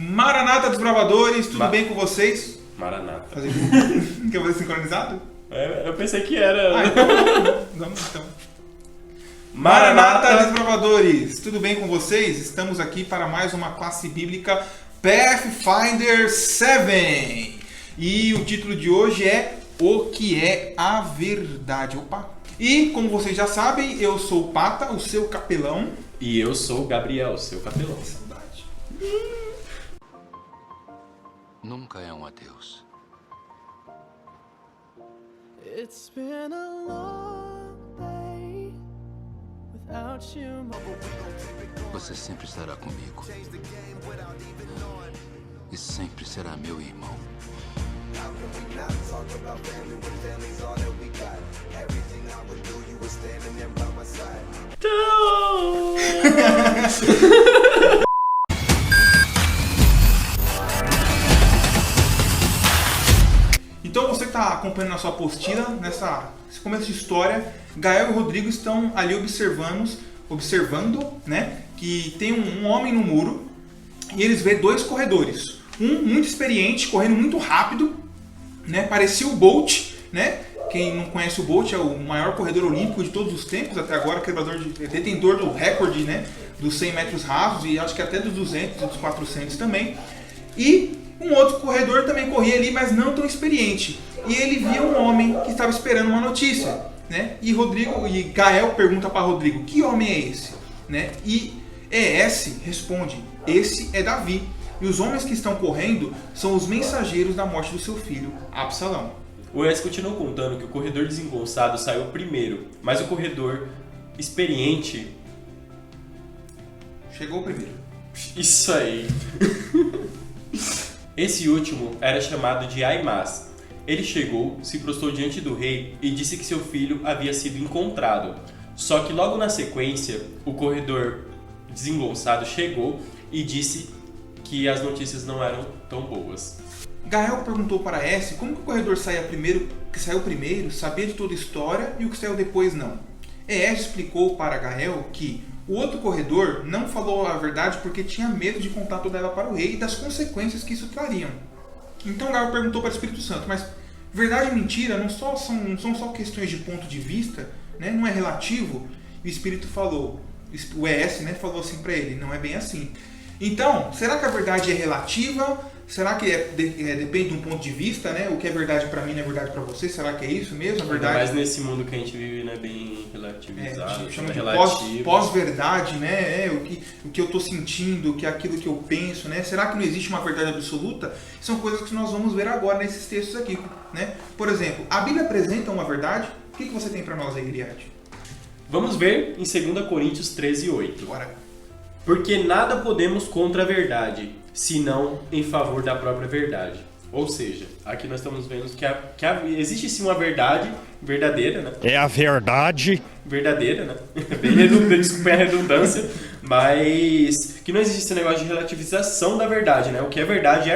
Maranata Desbravadores, tudo bem com vocês? Maranata. Quer fazer sincronizado? Eu pensei que era... então vamos então. Maranata Desbravadores, tudo bem com vocês? Estamos aqui para mais uma classe bíblica Pathfinder 7. E o título de hoje é O que é a verdade? Opa! E como vocês já sabem, eu sou o Pata, o seu capelão. E eu sou o Gabriel, seu capelão. Saudade. Nunca é um adeus. It's been a long day without you. Você sempre estará comigo. E sempre será meu irmão. Então você que está acompanhando a sua apostila, nesse começo de história, Gael e Rodrigo estão ali observando, né, que tem um homem no muro e eles vê dois corredores. Um muito experiente, correndo muito rápido, né, parecia o Bolt, né? Quem não conhece o Bolt é o maior corredor olímpico de todos os tempos, até agora detentor do recorde, né, dos 100 metros rasos e acho que até dos 200 e dos 400 também. E um outro corredor também corria ali, mas não tão experiente. E ele via um homem que estava esperando uma notícia, né? E Gael pergunta para Rodrigo: que homem é esse? Né? E ES responde: esse é Davi. E os homens que estão correndo são os mensageiros da morte do seu filho, Absalão. O ES continuou contando que o corredor desengonçado saiu primeiro, mas o corredor experiente... chegou primeiro. Isso aí. Esse último era chamado de Aimás. Ele chegou, se prostrou diante do rei e disse que seu filho havia sido encontrado. Só que logo na sequência, o corredor desengonçado chegou e disse que as notícias não eram tão boas. Gael perguntou para S como que o corredor saiu primeiro, sabia de toda a história e o que saiu depois não. ES explicou para Gael que o outro corredor não falou a verdade porque tinha medo de contar toda ela para o rei e das consequências que isso trariam. Então Gael perguntou para o Espírito Santo: mas verdade e mentira não são só questões de ponto de vista, né? Não é relativo? E o Espírito falou, o ES, né, falou assim para ele: não é bem assim. Então, será que a verdade é relativa? Será que depende de um ponto de vista, né? O que é verdade para mim não é verdade para você? Será que é isso mesmo? A verdade... Mas nesse mundo que a gente vive não é bem relativizado. Chama de pós-verdade, né? O que eu estou sentindo, que é aquilo que eu penso, né? Será que não existe uma verdade absoluta? São coisas que nós vamos ver agora nesses textos aqui, né? Por exemplo, a Bíblia apresenta uma verdade. O que você tem para nós aí, Griade? Vamos ver em 2 Coríntios 13:8. Bora. Porque nada podemos contra a verdade, senão em favor da própria verdade. Ou seja, aqui nós estamos vendo que existe sim uma verdade verdadeira, né? É a verdade. Verdadeira, né? Desculpa a redundância, mas que não existe esse negócio de relativização da verdade, né? O que é verdade e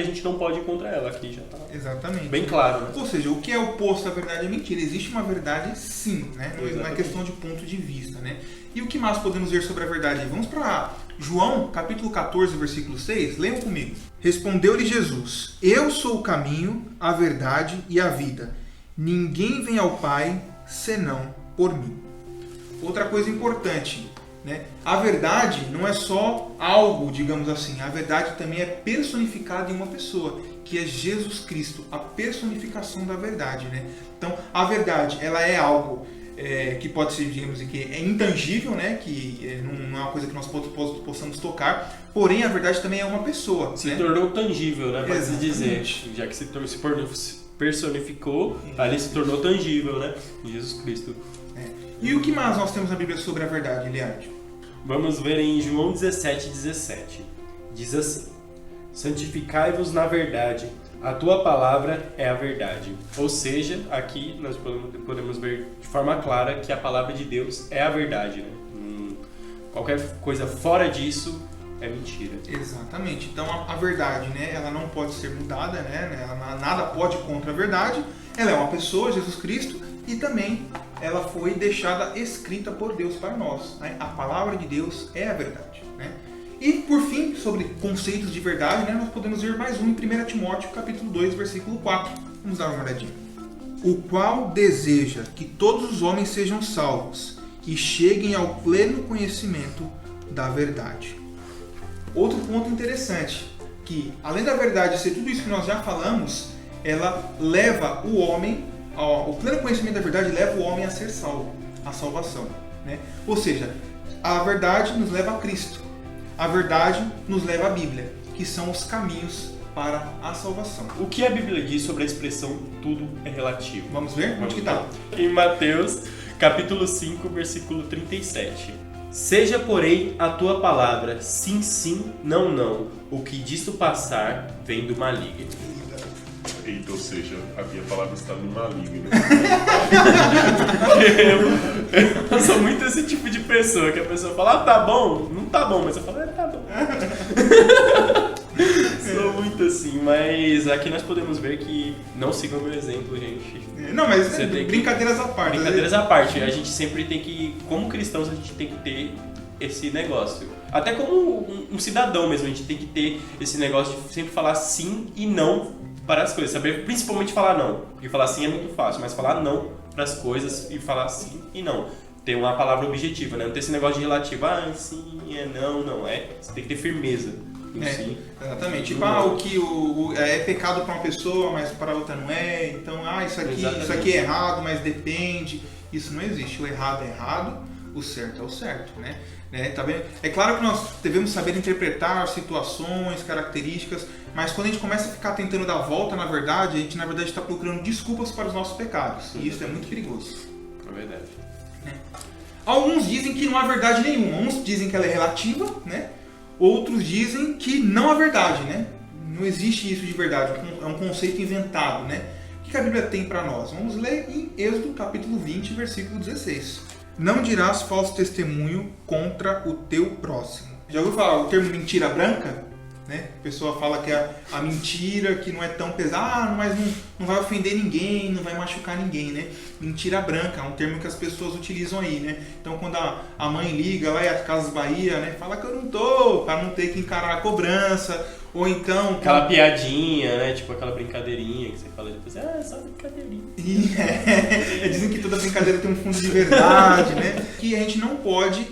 a gente não pode ir contra ela. Aqui já tá exatamente bem claro, né? Ou seja, o que é oposto à verdade é mentira. Existe uma verdade sim, né? Não é questão de ponto de vista, né? E o que mais podemos ver sobre a verdade? Vamos para João, capítulo 14, versículo 6. Leiam comigo. Respondeu-lhe Jesus: eu sou o caminho, a verdade e a vida. Ninguém vem ao Pai senão por mim. Outra coisa importante, né? A verdade não é só algo, digamos assim. A verdade também é personificada em uma pessoa, que é Jesus Cristo, a personificação da verdade, né? Então, a verdade, ela é algo que pode ser, digamos, que é intangível, né? Que não é uma coisa que nós possamos tocar, porém a verdade também é uma pessoa. Se tornou tangível, né? Pode se dizer, já que se personificou, ali se tornou tangível, né? Jesus Cristo. E o que mais nós temos na Bíblia sobre a verdade, Eliade? Vamos ver em João 17:17. Diz assim: santificai-vos na verdade, a tua palavra é a verdade. Ou seja, aqui nós podemos ver de forma clara que a palavra de Deus é a verdade, né? Qualquer coisa fora disso é mentira. Exatamente. Então a verdade, né, ela não pode ser mudada, né? Nada pode contra a verdade. Ela é uma pessoa, Jesus Cristo, e também ela foi deixada escrita por Deus para nós, né? A palavra de Deus é a verdade, né? E, por fim, sobre conceitos de verdade, né, nós podemos ver mais um em 1 Timóteo, capítulo 2, versículo 4. Vamos dar uma olhadinha. O qual deseja que todos os homens sejam salvos e cheguem ao pleno conhecimento da verdade. Outro ponto interessante, que além da verdade ser tudo isso que nós já falamos, ela leva o homem, o pleno conhecimento da verdade leva o homem a ser salvo, a salvação, né? Ou seja, a verdade nos leva a Cristo. A verdade nos leva à Bíblia, que são os caminhos para a salvação. O que a Bíblia diz sobre a expressão tudo é relativo? Vamos ver? Onde que está? Em Mateus, capítulo 5, versículo 37. Seja, porém, a tua palavra sim, sim, não, não. O que disto passar vem do maligno. Eita, ou seja, a minha palavra está no maligno. Eu sou muito esse tipo de pessoa, que a pessoa fala, tá bom, não tá bom, mas eu falo, tá bom. Sou muito assim, mas aqui nós podemos ver que não sigam o meu exemplo, gente. Não, mas Você tem que- brincadeiras à parte. Brincadeiras à parte, a gente sempre tem que, como cristãos, a gente tem que ter esse negócio. Até como um cidadão mesmo, a gente tem que ter esse negócio de sempre falar sim e não para as coisas. Saber principalmente falar não. Porque falar sim é muito fácil, mas falar não para as coisas e falar sim e não. Ter uma palavra objetiva, né? Não ter esse negócio de relativo, sim, é não, não é. Você tem que ter firmeza. Sim. Exatamente. Tipo, o que é pecado para uma pessoa, mas para outra não é. Então, isso aqui é errado, mas depende. Isso não existe. O errado é errado, o certo é o certo, né? Tá vendo? É claro que nós devemos saber interpretar situações, características, mas quando a gente começa a ficar tentando dar volta na verdade, a gente na verdade está procurando desculpas para os nossos pecados. E isso é muito perigoso. É verdade. Alguns dizem que não há verdade nenhuma. Uns dizem que ela é relativa, né? Outros dizem que não há verdade, né? Não existe isso de verdade, é um conceito inventado, né? O que a Bíblia tem para nós? Vamos ler em Êxodo capítulo 20, versículo 16. Não dirás falso testemunho contra o teu próximo. Já ouviu falar o termo mentira branca? Né? A pessoa fala que a mentira que não é tão pesada, mas não vai ofender ninguém, não vai machucar ninguém, né? Mentira branca, é um termo que as pessoas utilizam aí, né? Então quando a mãe liga lá e as Casas Bahia, né? Fala que eu não tô, para não ter que encarar a cobrança, ou então... Aquela piadinha, né? Tipo aquela brincadeirinha que você fala depois, é só brincadeirinha. Dizem que toda brincadeira tem um fundo de verdade, né? Que a gente não pode...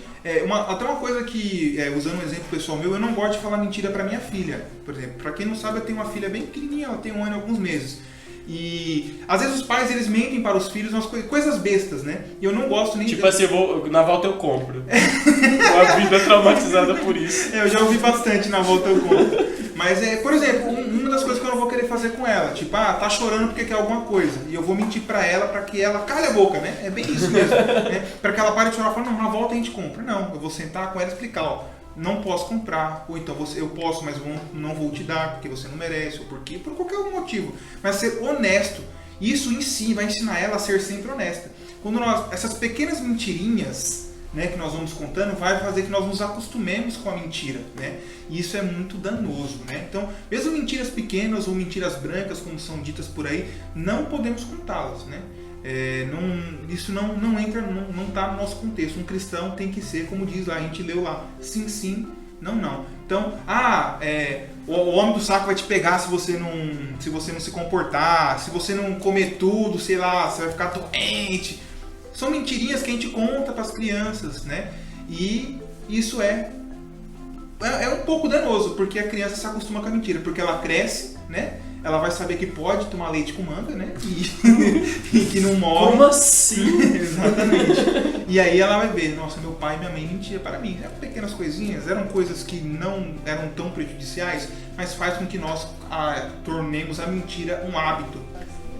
até uma coisa que, usando um exemplo pessoal meu, eu não gosto de falar mentira para minha filha, por exemplo. Para quem não sabe, eu tenho uma filha bem pequenininha, ela tem 1 ano e alguns meses. E às vezes os pais, eles mentem para os filhos umas coisas bestas, né? E eu não gosto nem... Tipo assim, na volta eu compro. Uma vida traumatizada por isso. Eu já ouvi bastante na volta eu compro. Mas, por exemplo, uma das coisas que eu não vou querer fazer com ela, tipo, tá chorando porque quer alguma coisa. E eu vou mentir pra ela pra que ela cale a boca, né? É bem isso mesmo. Né? Pra que ela pare de chorar e fale, não, na volta a gente compra. Não, eu vou sentar com ela e explicar, ó, não posso comprar, ou então eu posso, mas não vou te dar porque você não merece, ou por qualquer motivo. Mas ser honesto, isso em si vai ensinar ela a ser sempre honesta. Quando essas pequenas mentirinhas, né, que nós vamos contando, vai fazer que nós nos acostumemos com a mentira, né? E isso é muito danoso, né? Então, mesmo mentiras pequenas ou mentiras brancas, como são ditas por aí, não podemos contá-las, né? Isso não entra, não está no nosso contexto. Um cristão tem que ser, como diz lá, a gente leu lá, sim, sim, não, não. Então, o homem do saco vai te pegar se você não se comportar, se você não comer tudo, sei lá, você vai ficar doente. São mentirinhas que a gente conta para as crianças, né? E isso é um pouco danoso, porque a criança se acostuma com a mentira, porque ela cresce, né? Ela vai saber que pode tomar leite com manga, né? E que não morre. Como assim? Exatamente. E aí ela vai ver, nossa, meu pai e minha mãe mentiam para mim. Eram pequenas coisinhas, eram coisas que não eram tão prejudiciais, mas faz com que nós tornemos a mentira um hábito.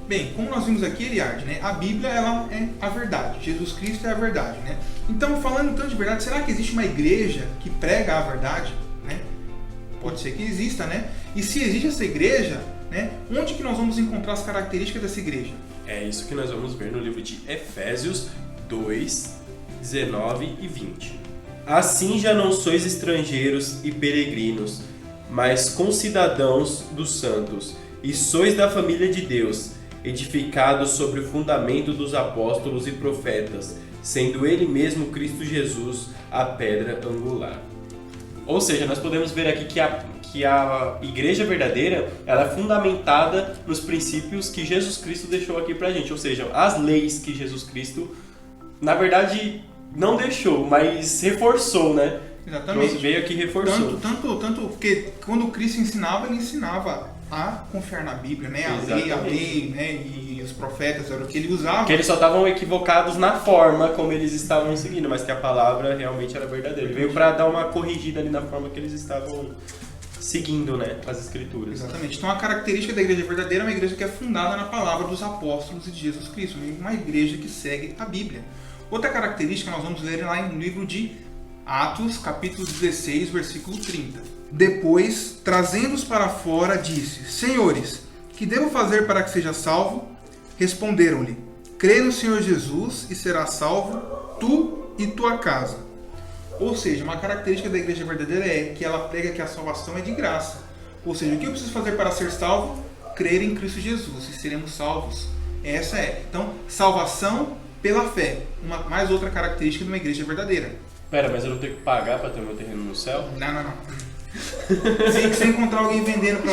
Bem, como nós vimos aqui, Eliade, né? A Bíblia, ela é a verdade. Jesus Cristo é a verdade, né? Então, falando tanto de verdade, será que existe uma igreja que prega a verdade? Né? Pode ser que exista, né? E se existe essa igreja, né? Onde que nós vamos encontrar as características dessa igreja? É isso que nós vamos ver no livro de Efésios 2, 19 e 20. Assim já não sois estrangeiros e peregrinos, mas concidadãos dos santos, e sois da família de Deus, edificados sobre o fundamento dos apóstolos e profetas, sendo ele mesmo Cristo Jesus a pedra angular. Ou seja, nós podemos ver aqui que a igreja verdadeira, ela é fundamentada nos princípios que Jesus Cristo deixou aqui pra gente. Ou seja, as leis que Jesus Cristo, na verdade, não deixou, mas reforçou, né? Exatamente. Veio aqui e reforçou. Tanto porque quando Cristo ensinava, ele ensinava a confiar na Bíblia, né? A lei, né? E os profetas, era o que ele usava. Que eles só estavam equivocados na forma como eles estavam seguindo, mas que a palavra realmente era verdadeira. Ele veio para dar uma corrigida ali na forma que eles estavam seguindo, né? As escrituras. Exatamente. Então a característica da igreja verdadeira é uma igreja que é fundada na palavra dos apóstolos e de Jesus Cristo. Uma igreja que segue a Bíblia. Outra característica nós vamos ler lá no livro de Atos, capítulo 16, versículo 30. Depois, trazendo-os para fora, disse: Senhores, que devo fazer para que seja salvo? Responderam-lhe: Crê no Senhor Jesus e serás salvo, tu e tua casa. Ou seja, uma característica da igreja verdadeira é que ela prega que a salvação é de graça. Ou seja, o que eu preciso fazer para ser salvo? Crer em Cristo Jesus e seremos salvos. Essa é. Então, salvação pela fé. Mais outra característica de uma igreja verdadeira. Pera, mas eu não tenho que pagar para ter meu terreno no céu? Não. Se você encontrar alguém vendendo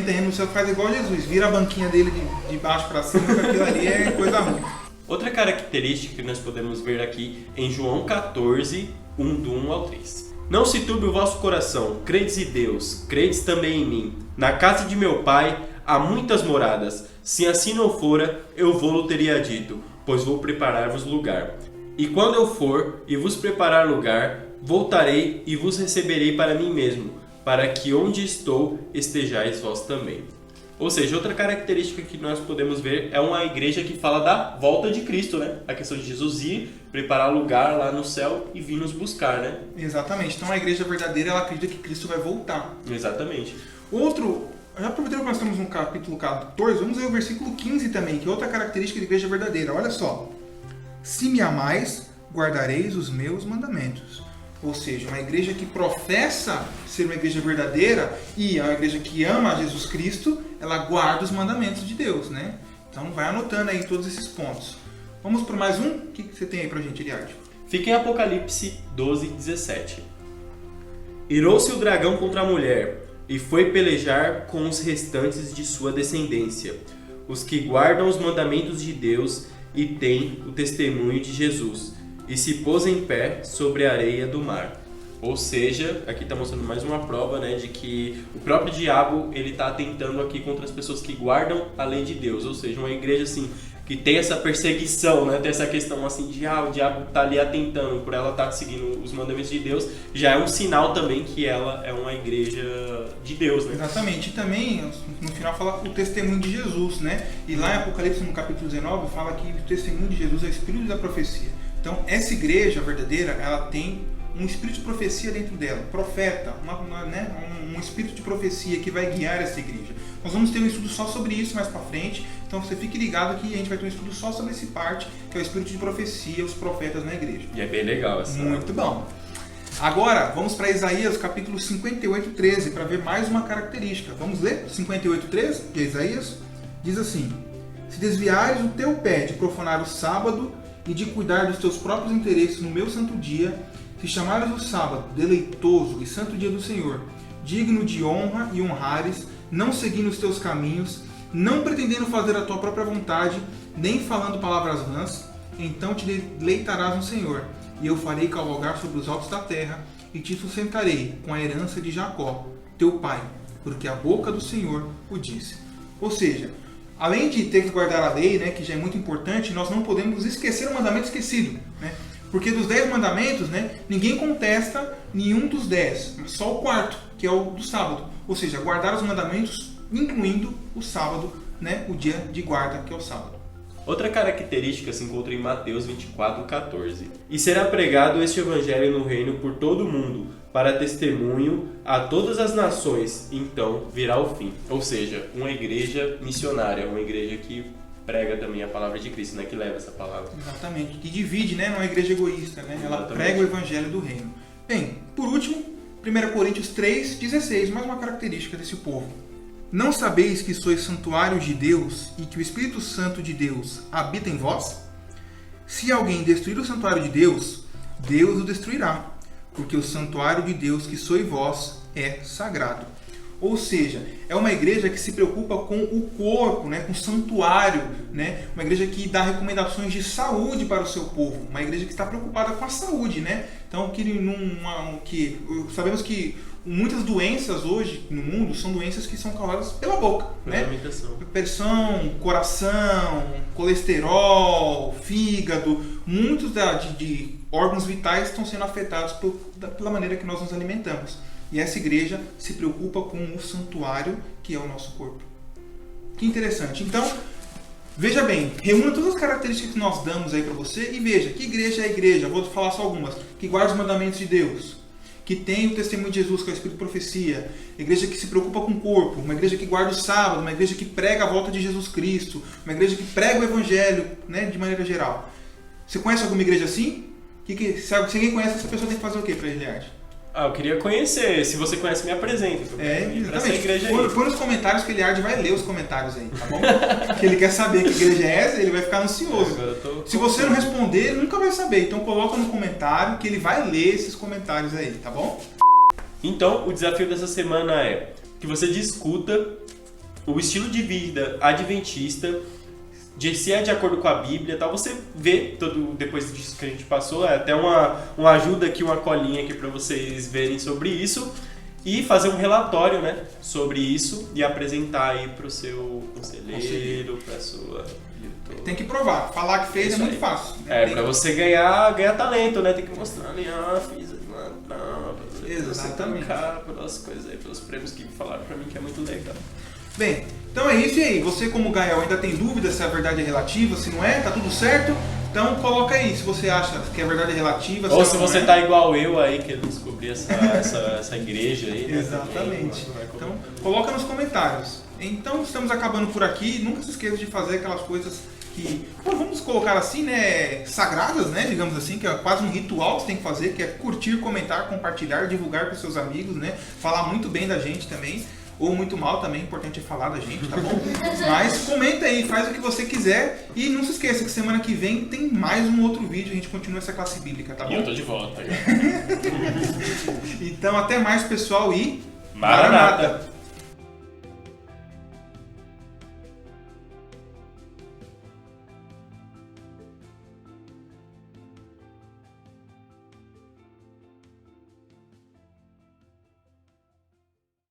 terreno no céu, faz igual Jesus. Vira a banquinha dele de baixo para cima, porque aquilo ali é coisa ruim. Outra característica que nós podemos ver aqui em João 14, do 1 ao 3. Não se turbe o vosso coração, credes em Deus, credes também em mim. Na casa de meu pai há muitas moradas. Se assim não fora, eu vou-lo teria dito, pois vou preparar-vos lugar. E quando eu for e vos preparar lugar, voltarei e vos receberei para mim mesmo, para que onde estou estejais vós também. Ou seja, outra característica que nós podemos ver é uma igreja que fala da volta de Cristo, né? A questão de Jesus ir, preparar lugar lá no céu e vir nos buscar, né? Exatamente. Então a igreja verdadeira, ela acredita que Cristo vai voltar. Exatamente. Já aproveitando que nós estamos no capítulo 14, vamos ver o versículo 15 também, que é outra característica da igreja verdadeira. Olha só. Se me amais, guardareis os meus mandamentos. Ou seja, uma igreja que professa ser uma igreja verdadeira e é uma igreja que ama Jesus Cristo, ela guarda os mandamentos de Deus, né? Então vai anotando aí todos esses pontos. Vamos para mais um? O que você tem aí pra gente, Eliade? Fica em Apocalipse 12, 17. Irou-se o dragão contra a mulher e foi pelejar com os restantes de sua descendência, os que guardam os mandamentos de Deus e têm o testemunho de Jesus, e se pôs em pé sobre a areia do mar. Ou seja, aqui está mostrando mais uma prova, né, de que o próprio diabo ele está atentando aqui contra as pessoas que guardam a lei de Deus. Ou seja, uma igreja assim que tem essa perseguição, né, tem essa questão assim de o diabo está ali atentando por ela estar seguindo os mandamentos de Deus, já é um sinal também que ela é uma igreja de Deus, né? Exatamente. E também no final fala o testemunho de Jesus, né? E lá em Apocalipse no capítulo 19 fala que o testemunho de Jesus é o espírito da profecia. Então, essa igreja verdadeira, ela tem um espírito de profecia dentro dela, profeta, um espírito de profecia que vai guiar essa igreja. Nós vamos ter um estudo só sobre isso mais pra frente, então você fique ligado que a gente vai ter um estudo só sobre esse parte, que é o espírito de profecia, os profetas na igreja. E é bem legal essa. Muito bom. Agora, vamos para Isaías, capítulo 58, 13, para ver mais uma característica. Vamos ler? 58, 13 de Isaías? Diz assim: Se desviares o teu pé de profanar o sábado e de cuidar dos teus próprios interesses no meu santo dia, se chamares o sábado deleitoso e santo dia do Senhor, digno de honra e honrares, não seguindo os teus caminhos, não pretendendo fazer a tua própria vontade, nem falando palavras vãs, então te deleitarás no Senhor, e eu farei cavalgar sobre os altos da terra, e te sustentarei com a herança de Jacó, teu pai, porque a boca do Senhor o disse. Ou seja, além de ter que guardar a lei, né, que já é muito importante, nós não podemos esquecer o mandamento esquecido, né? Porque dos 10 mandamentos, né, ninguém contesta nenhum dos 10, só o quarto, que é o do sábado. Ou seja, guardar os mandamentos, incluindo o sábado, né, o dia de guarda, que é o sábado. Outra característica se encontra em Mateus 24, 14. E será pregado este evangelho no reino por todo o mundo, para testemunho a todas as nações, então virá o fim. Ou seja, uma igreja missionária, uma igreja que prega também a palavra de Cristo, né? Que leva essa palavra. Exatamente, que divide, né? Não é uma igreja egoísta, né? Ela Exatamente. prega o evangelho do reino. Bem, por último, 1 Coríntios 3, 16, mais uma característica desse povo. Não sabeis que sois santuário de Deus e que o Espírito Santo de Deus habita em vós? Se alguém destruir o santuário de Deus, Deus o destruirá, porque o santuário de Deus que sois vós é sagrado. Ou seja, é uma igreja que se preocupa com o corpo, né, com o santuário, né, uma igreja que dá recomendações de saúde para o seu povo, uma igreja que está preocupada com a saúde, né? Então, sabemos que muitas doenças hoje no mundo são doenças que são causadas pela boca, né? Pressão, coração, colesterol, fígado, muitos de órgãos vitais estão sendo afetados pela maneira que nós nos alimentamos. E essa igreja se preocupa com o santuário, que é o nosso corpo. Que interessante. Então, veja bem, reúna todas as características que nós damos aí para você e veja que igreja é a igreja. Vou falar só algumas. Que guarda os mandamentos de Deus, que tem o testemunho de Jesus, que é o Espírito de profecia, igreja que se preocupa com o corpo, uma igreja que guarda o sábado, uma igreja que prega a volta de Jesus Cristo, uma igreja que prega o evangelho, né, de maneira geral. Você conhece alguma igreja assim? Se alguém conhece, essa pessoa tem que fazer o quê para Eliade? Eu queria conhecer. Se você conhece, me apresenta. Exatamente. Põe nos comentários que o Eliade vai ler os comentários aí, tá bom? Que ele quer saber que igreja é essa, ele vai ficar ansioso. Se você não responder, ele nunca vai saber. Então coloca no comentário que ele vai ler esses comentários aí, tá bom? Então, o desafio dessa semana é que você discuta o estilo de vida adventista, se é de acordo com a Bíblia, tal. Você vê, depois disso que a gente passou, é até uma ajuda aqui, uma colinha aqui para vocês verem sobre isso e fazer um relatório, né, sobre isso e apresentar aí para o seu conselheiro, para sua diretora. Tem que provar, falar que fez é muito fácil. Para você ganhar talento, né, tem que mostrar ali, fiz exatamente. Pelas coisas aí, pelos prêmios que falaram para mim que é muito legal. Bem, então é isso e aí. Você, como Gael, ainda tem dúvida se a verdade é relativa, se não é? Tá tudo certo? Então coloca aí se você acha que a verdade é relativa. Ou se você tá igual eu aí, querendo descobrir essa igreja aí. Né? Exatamente. Então coloca nos comentários. Então estamos acabando por aqui. Nunca se esqueça de fazer aquelas coisas que, vamos colocar assim, né, sagradas, né, digamos assim, que é quase um ritual que você tem que fazer, que é curtir, comentar, compartilhar, divulgar com seus amigos, né, falar muito bem da gente também. Ou muito mal também, importante é falar da gente, tá bom? Mas comenta aí, faz o que você quiser. E não se esqueça que semana que vem tem mais um outro vídeo, a gente continua essa classe bíblica, tá bom? E eu tô de volta. Então até mais, pessoal, e Maranata!